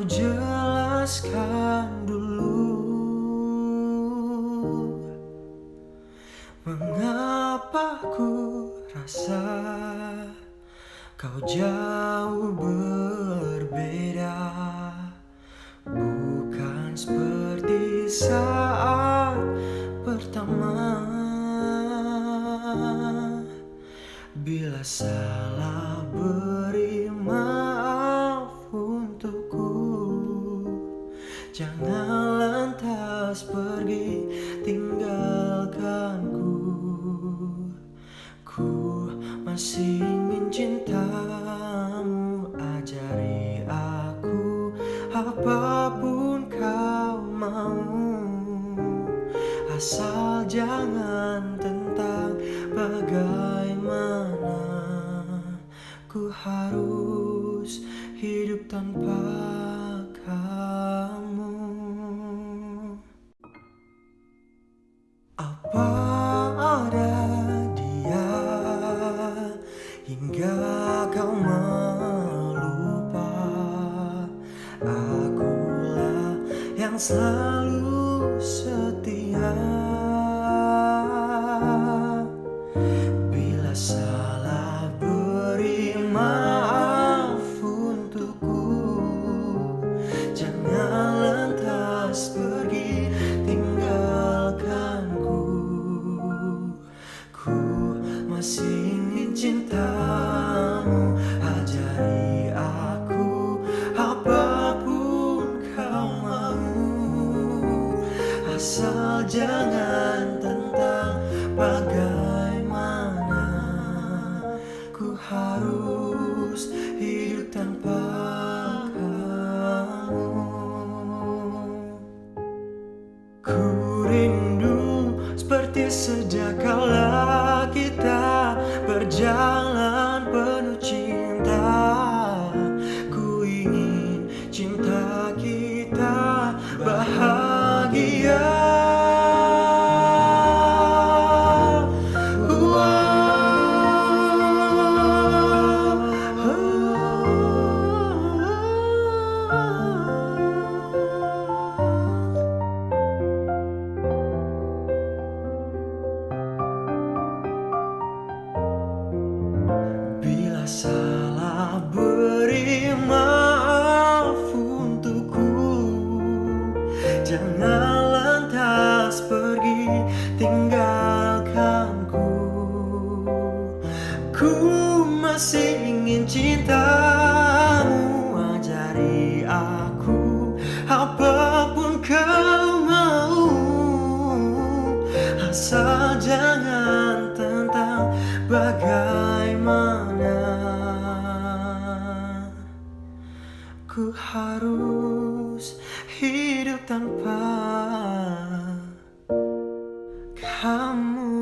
kau jelaskan dulu, mengapa ku rasa kau jauh berbeda. Bukan seperti saat pertama. Bila salah, beri maaf untukku. Jangan lantas pergi tinggalkanku. Ku masih ingin cintamu. Ajari aku apapun kau mau, asal jangan tentang bagaimana ku harus hidup tanpa kamu. Apa ada dia hingga kau melupa? Akulah yang selalu setia. Bila salah, beri maaf untukku. Jangan lantas pergi tinggalkanku. Ku masih ingin cintamu. Ajari aku apapun kau mau, asal jangan tentang bagaimana ku harus hidup tanpa kamu. Ku rindu seperti sejak kala kita berjalan penuh cinta. Ku ingin cinta kita bahagia. Bila salah, beri maaf untukku. Jangan lantas pergi tinggalkanku. Ku masih ingin cintamu. Ajari aku apapun kau mau, asal jangan tentang bagaimana ku harus hidup tanpa kamu.